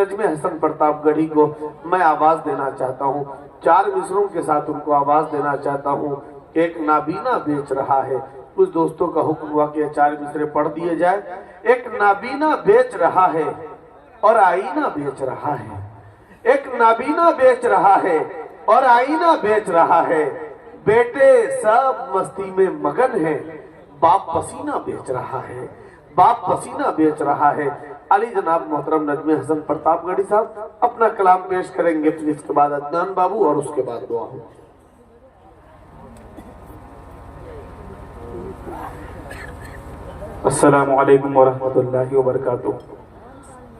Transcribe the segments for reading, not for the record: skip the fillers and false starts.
नजमे हसन प्रतापगढ़ी को मैं आवाज देना चाहता हूँ। 4 मिसरों के साथ उनको आवाज देना चाहता हूँ। एक नाबीना बेच रहा है। कुछ दोस्तों का हुक्म हुआ कि 4 मिसरे पढ़ दिए जाए। एक नाबीना बेच रहा है और आईना बेच रहा है। एक नाबीना बेच रहा है और आईना बेच रहा है। बेटे सब मस्ती में मगन है। बाप पसीना बेच रहा है। बाप पसीना बेच रहा है। अली जनाब मोहतरम नजमे हसन प्रतापगढ़ी साहब अपना कलाम पेश करेंगे। फिर इसके बाद अदनान बाबू और उसके बाद दुआ हो। अस्सलामु अलैकुम वरहमतुल्लाहि वबरकातुह।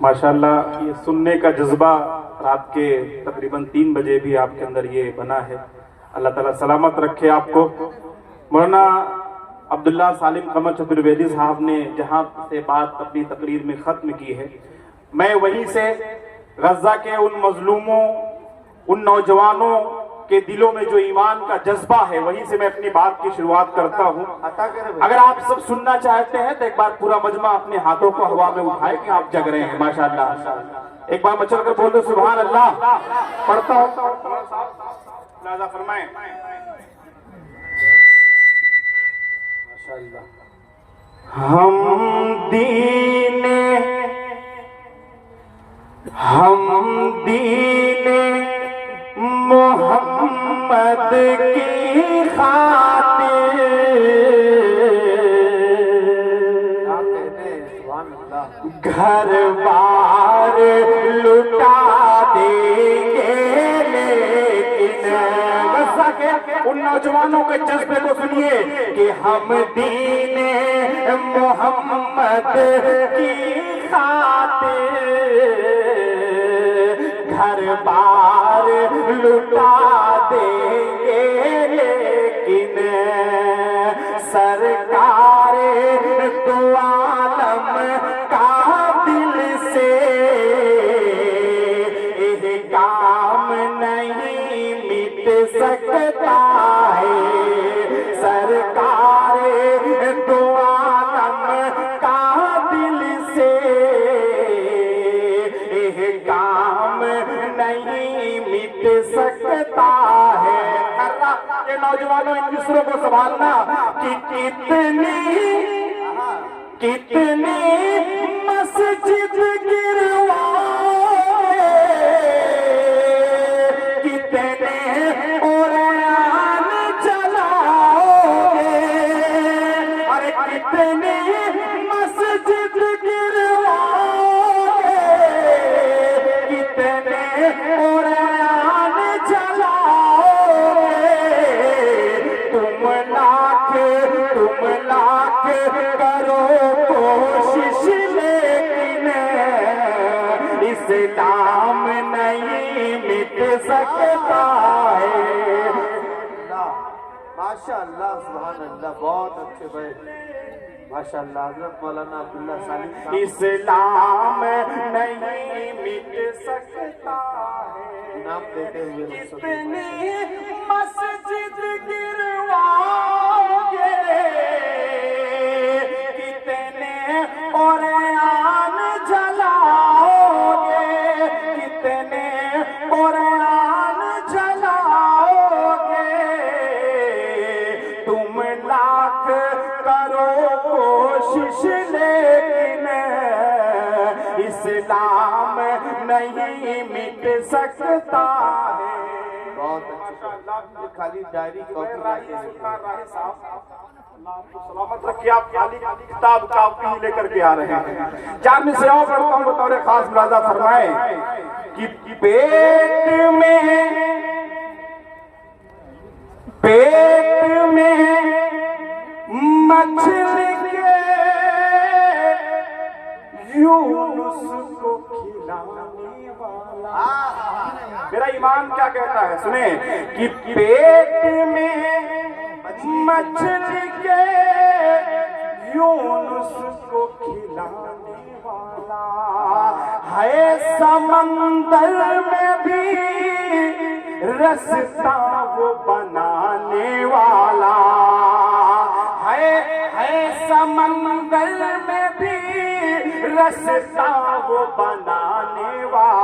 माशाअल्लाह, ये सुनने का जज्बा रात के तकरीबन 3 बजे भी आपके अंदर ये बना है। अल्लाह ताला सलामत रखे आपको। मौलाना अब्दुल्ला सालिम कमर चतुर्वेदी साहब ने जहां से बात अपनी तकरीर में ख़त्म की है, मैं वहीं से गज़ा के उन मजलूमों, उन नौजवानों के दिलों में जो ईमान का जज्बा है, वहीं से मैं अपनी बात की शुरुआत करता हूं। अगर आप सब सुनना चाहते हैं तो एक बार पूरा मजमा अपने हाथों को हवा में उठाए कि आप जग रहे हैं। माशाअल्लाह, एक बार मचल कर बोल दो सुभान अल्लाह। पढ़ता हूं, फरमाएं। हम दीने मोहम्मद की खातिर घर बार लुटा देंगे, लेकिन गज़ा के उन नौजवानों के जज्बे को सुनिए कि हम दीने मोहम्मद की खातिर घर बार लुटा देंगे, लेकिन सरकार दो आलम का दिल से यह काम नहीं मिट सकता है। सरकार दो आलम का दिल से यह काम नहीं मिट सकता है। ये नौजवानों, इन मिसरों को संभालना कि कितनी मस्जिद गिरवाए, कितने कुरान जलाओगे, अरे कितने मस्जिद गिरवाओगे, कितने कुरान जलाओगे। तुम लाख करो कोशिश, लेकिन इस्लाम नहीं मिट सकता है। माशाअल्लाह, सुभान अल्लाह, बहुत अच्छे भाई, माशाअल्लाह। हज़रत मौलाना अब्दुल्ला सालिम, इस्लाम नहीं मिट सकता है। इनाम देते हुए कितनी मस्जिद गिरवाओगे, कितने कुरान जलाओगे, कितने कुरान जलाओगे। तुम लाख करो कोशिश, लेकिन इस्लाम नहीं मिट सकता है। बहुत अच्छे, खाली डायरी कॉपी सलामत रखिए। आप खाली किताब कॉपी लेकर के आ रहे हैं। 4 मिसराओं पढ़ता हूं, बतौर खास मुलाजा फरमाए कि पेट में मछली के यूनुस को खिलाने वाला। मेरा ईमान क्या कहता है, सुने कि पेट में मछली के यूनुस को खिलाने वाला है। समंदर में भी रास्ता वो बनाने वाला है। समंदर में भी रास्ता वो बनाने वाला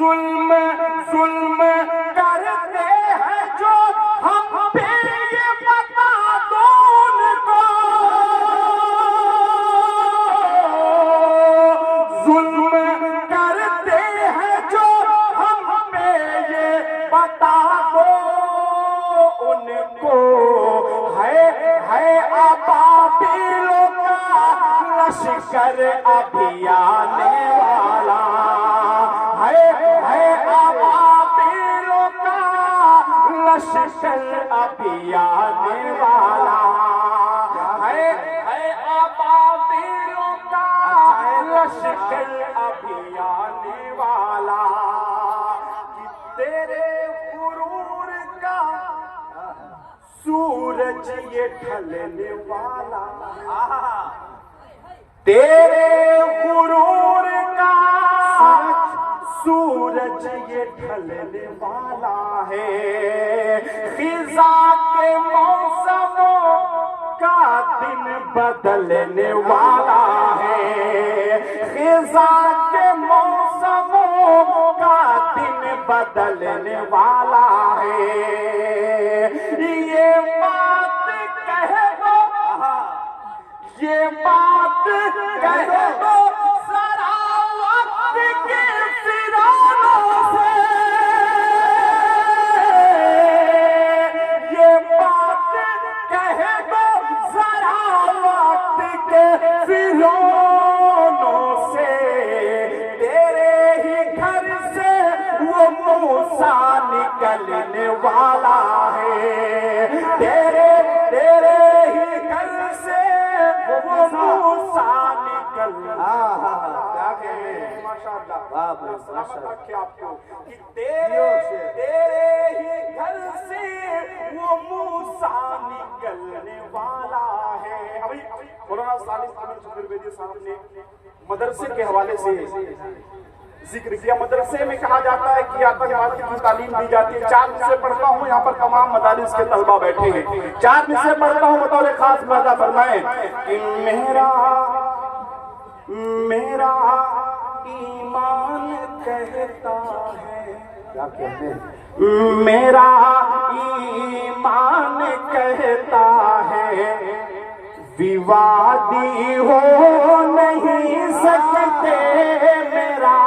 जुल्म जुल्म करते हैं जो हम पे ये बता दो उनको, जुल्म करते हैं जो हम पे ये बता दो उनको, है अबाबिलों का लश्कर अभी आने वाला, है अबाबिलों का लश्कर अभी आने वाला, है अबाबिलों का लश्कर अभी आने वाला, कि तेरे गुरूर का सूरज ये ढलने वाला, तेरे गुरूर का सूरज ये ढलने वाला है, खिज़ा के मौसमों का दिन बदलने वाला है, खिज़ा के मौसमों का दिन बदलने वाला है, ये बात कह दो, ये बात कह दो जरा वक्त के फिरानों से, ये बात कह दो जरा वक्त के फिरानों से, तेरे ही घर से वो मूसा निकलने वाला है, तेरे ही घर से वो मूसा निकल, क्या कहें, माशाअल्लाह, आपको कि तेरे ही घर से वो मूसा निकलने वाला है। अभी मौलाना सालिम अमीर चतुर्वेदी साहब ने मदरसे के हवाले से जिक्र किया। मदरसे में कहा जाता है कि आतंकवाद की तालीम दी जाती है। 4 विषय पढ़ता हूँ, यहाँ पर तमाम मदारिस के तलबा बैठे हैं। 4 विषय पढ़ता हूँ, बतौर खास वादा फरमाए कि मेरा ईमान कहता है, क्या कहते हैं, मेरा ईमान कहता है विवादी हो नहीं सकते, मेरा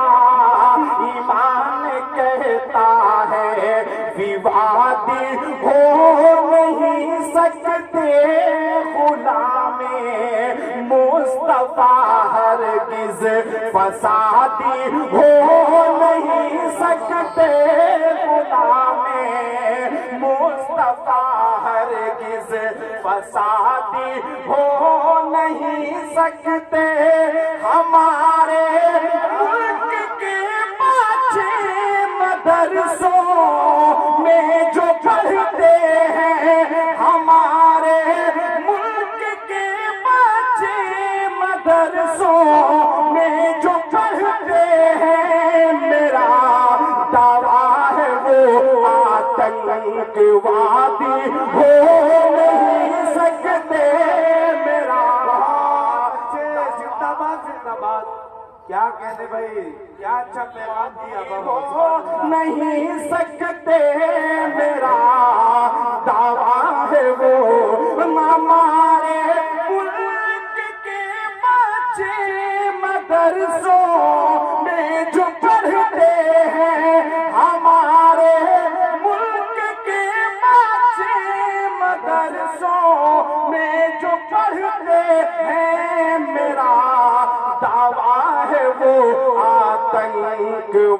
ईमान कहता है विवादी हो नहीं सकते, गुलामे मुस्तफा हरगिज फसादी हो नहीं सकते, गुलामे मुस्तफा हरगिज फसादी हो नहीं सकते, हमारे मुल्क के बच्चे मदरसों में जो पढ़ते हैं, हमारे मुल्क के बच्चे मदरसों में जो पढ़ते हैं, मेरा दावा है वो आतंकवादी हो नहीं सकते, मेरा जिंदाबाद जिंदाबाद, क्या कहते भाई, क्या अच्छा पैगाम दिया, हो नहीं सकते, मेरा दावा है वो हमारे मुल्क के बच्चे मदरसों में जो पढ़ते हैं, हमारे मुल्क के बच्चे मदरसों में जो पढ़ते हैं, मेरा दावा है वो आतंकवादी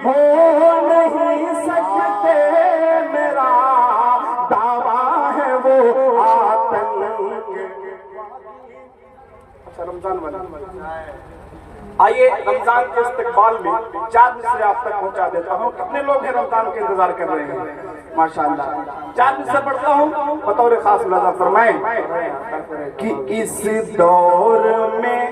हो नहीं सकते, मेरा दावा है वो आतंकवादी। अच्छा, रमजान आइए रमजान के इस्तकबाल में 4 मिसरे आप तक पहुंचा देता हूँ। कितने लोग हैं रमजान के इंतजार कर रहे हैं, माशाअल्लाह। 4 मिसरे पढ़ता हूँ, बतौर खास मुलाजा फरमाएं कि इस दौर में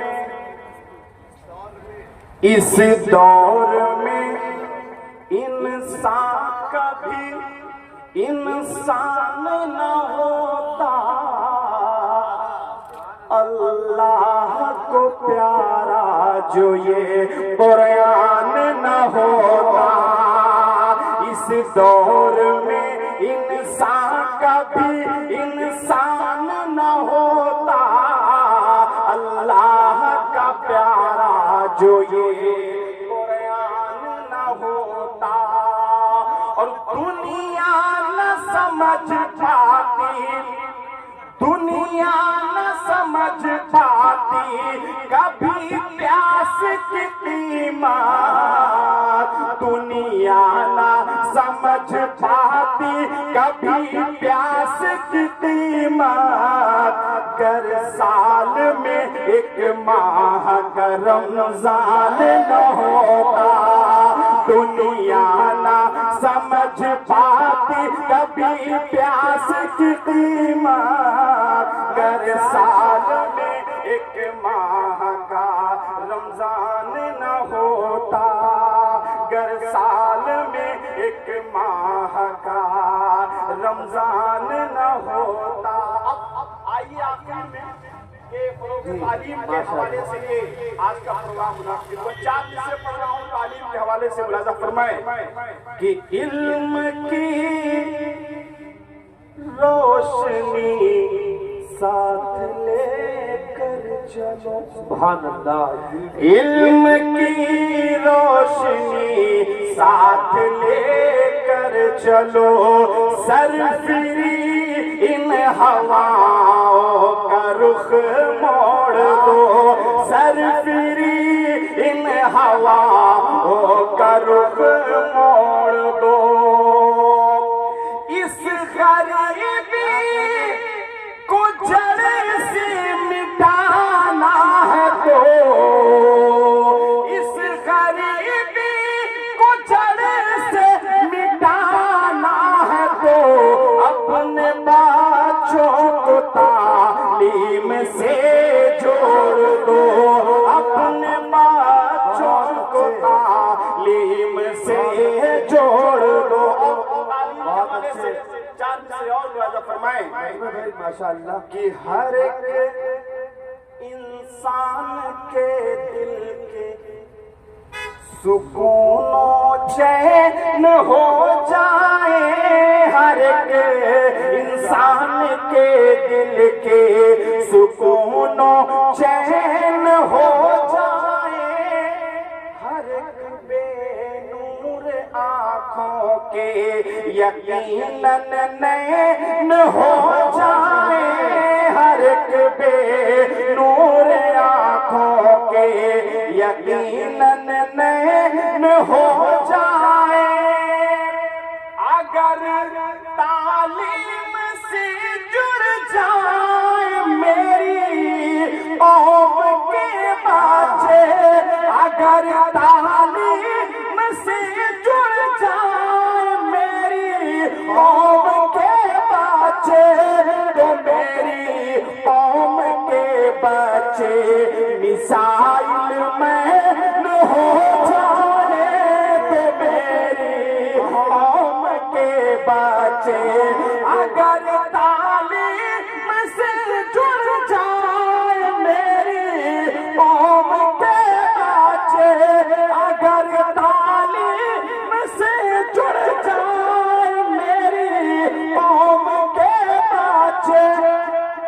इंसान कभी इंसान न होता, अल्लाह को प्यारा जो ये कुरान न होता, इस दौर में इंसान का भी इंसान न होता। अल्लाह का प्यारा जो ये कुरान न होता। और दुनिया न समझ पाती, दुनिया न समझ पाती कभी प्यास की कीमत। दुनिया न समझ पाती कभी प्यास की कीमत। गर साल में एक माह का रमजान न होता, दुनिया न समझ पाती कभी प्यास की कीमत। गर साल में एक माह का रमजान न होता, गर साल में एक माह का रमजान न होता। अब आइए आखिर में ये तालीम के हवाले से ये आज का प्रोग्राम मुनासिब हुआ। 4 से पढ़ रहा हूँ तालीम के हवाले से। मुलाजा फरमाए कि इल्म की रोशनी साथ लेकर चलो, सुभान अल्लाह। इल्म की रोशनी साथ लेकर चलो, सरफिरी इन हवाओं का रुख मोड़ दो, सरफिरी इन हवाओं का रुख मोड़ दो। इस गरीबी को जड़ से मिटाना है तो, इस गरीबी को जड़ से मिटाना है तो, अपने बच्चों को तालीम से जोड़ दो, अपने बच्चों को तालीम से जोड़ दो। से 4 से और मुलाजा फरमाए माशाअल्लाह कि हर एक इंसान के दिल के सुकून चैन हो जाए, हर एक इंसान के दिल के सुकून चैन हो जाए, हर एक बेनूर आँखों के यकीनन नैन हो जाए, हर एक बेनूर आँखों के यकीनन नैन हो जाए। अगर तालीम से जुड़ जाए मेरी कौम के बच्चे, अगर तालीम से जुड़ जाए मेरी कौम के बच्चे, तो मेरी कौम के बच्चे मिसाइल में हो जाए, तो मेरी कौम के बच्चे अगर तालीम से जुड़ जाए मेरी कौम के बच्चे, अगर तालीम से जुड़ जाए मेरी कौम के बच्चे,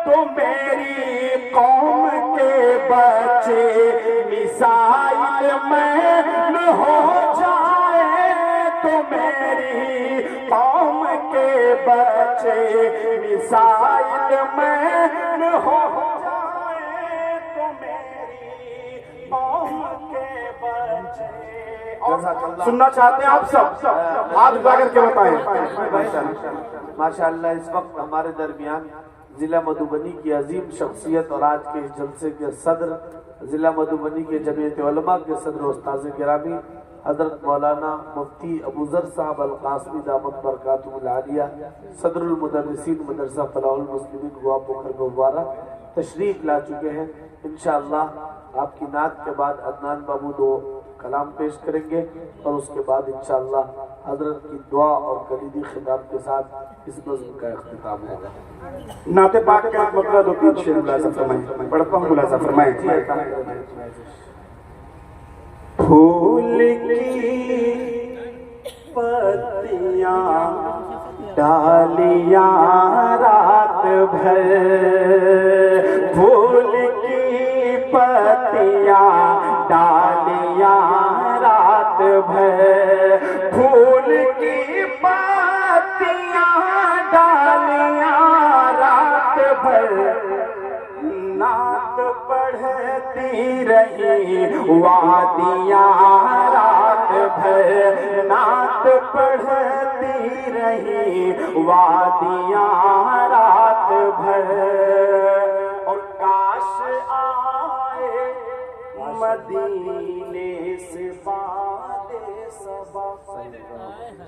तो मेरी कौम के बच्चे मिसाइल में हो जाए, तो मेरी कौम के बच्चे मिसाइल में हो जाए, तो मेरी कौम के बच्चे। सुनना चाहते हैं आप सब? हाथ उठा करके बताएं। माशाअल्लाह इस वक्त हमारे दरमियान जिला मधुबनी की अजीम शख्सियत और आज के इस जलसे के सदर, जिला मधुबनी के जमीयत उलमा के सदर उस्ताद गिरामी हजरत मौलाना मुफ्ती अबू ज़र साहब अल कासमी दामत बरकातुहुल आलिया, सदरुल मुदर्रिसीन मदरसा फलाहुल मुस्लिमीन गोवा पोखर गोवारा तशरीफ ला चुके हैं। इंशाअल्लाह आपकी नात के बाद अदनान बाबू 2 कलाम पेश करेंगे और उसके बाद इंशाअल्लाह हजरत की दुआ और कलीदी खिताब के साथ इस नज़्म का इख्तिताम होगा। नाते पाक का एक मतलब 2-3 शेर मुलाजा फरमाएं, पढ़ता हूँ मुलाजा फरमाएं। फूल की पत्तियां डालियां रात भर, फूल की पत्तियां डालियां रात भर, फूल की पत्तियां डालियां रात भर, नात पढ़ती रही वादियां रात भर, नात पढ़ती रही वादियां रात भर। और काश आए मदीने से बादे सबा,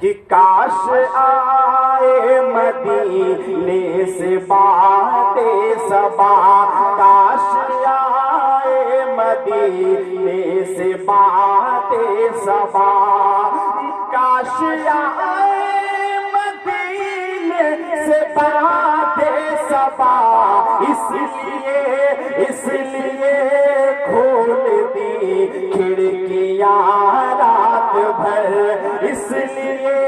कि काश आए मदीने से बादे सबा, काश आए मदीने से बादे सबा, काश आए मदीने से बादे सबा। इसलिए खोल दी खिड़कियां रात भर, इसलिए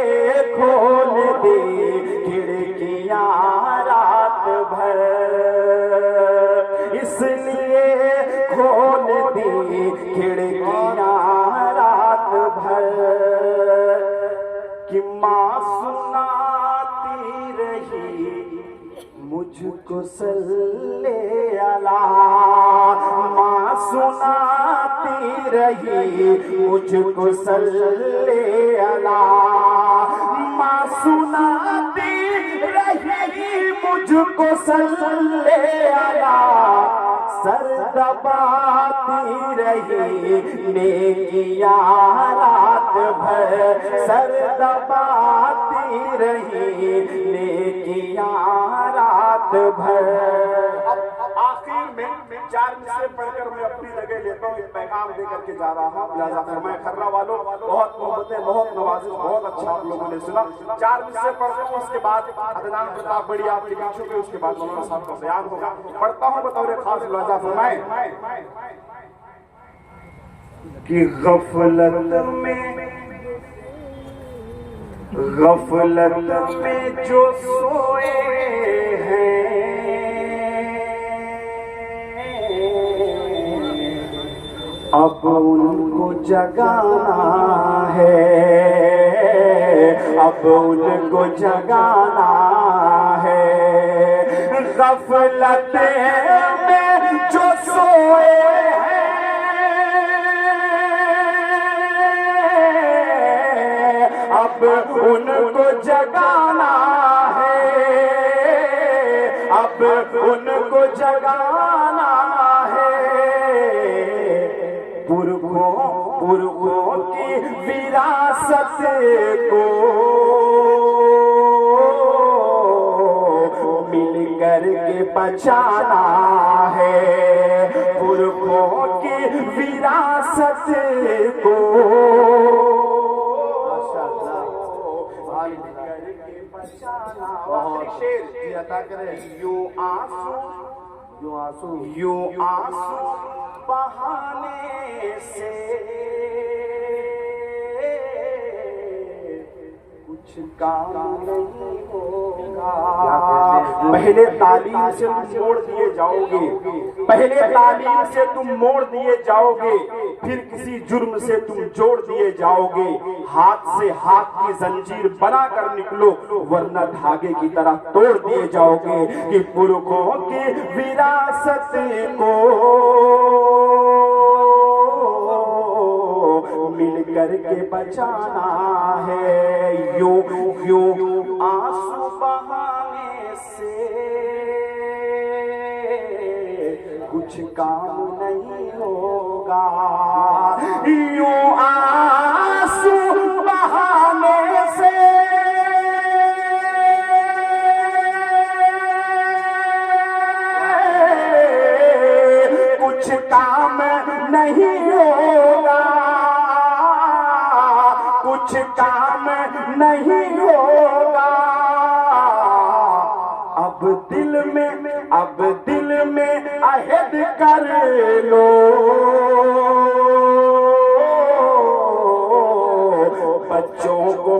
खोल दी खिड़कियां रात भर, इसलिए खोल दी खिड़कियां रात भर। कि माँ सुनाती रही मुझको सल्ले अला, माँ सुनाती रही मुझको सल्ले अला, माँ सुनाती रही मुझको सल्ले अला, सर दबाती रही नेकियां रात भर, सर दबाती रही नेकियां रात भर। आखिर में 4 मिसरे पढ़कर मैं अपनी जगह लेता हूँ, एक पैगाम देकर के जा रहा हूँ। लिहाजा फरमाए खर्रा वालों, बहुत मोहब्बतें, बहुत नवाजिश, बहुत अच्छा आप लोगों ने सुना। 4 मिसरे पढ़ता हूँ, उसके बाद अदनान प्रताप बड़ी आपके बीचों के, उसके बाद मौलाना साहब का बयान होगा। पढ़ता हूँ बतौर खास। लिहाजा फरमाए कि गफलत में जो सोए हैं, अब उनको जगाना है, अब उनको जगाना है। गफलत में जो सोए हैं, अब उनको जगाना है, अब उनको जगाना है। पुरखों की विरासत को मिल करके बचाना है, पुरखों की विरासत को यूं आंसू बहाने से कुछ काम नहीं होगा। पहले तालीम से तुम मोड़ दिए जाओगे, पहले तालीम से तुम मोड़ दिए जाओगे, फिर किसी जुर्म से तुम जोड़ दिए जाओगे। हाथ से हाथ की जंजीर बनाकर निकलो, वरना धागे की तरह तोड़ दिए जाओगे। कि पुरखों की विरासत को मिल करके बचाना है। यूं आंसू बहाने से कुछ काम नहीं होगा, यूं आंसू बहाने से कुछ काम नहीं होगा। कुछ काम नहीं होगा। अब दिल में अहद कर लो, बच्चों को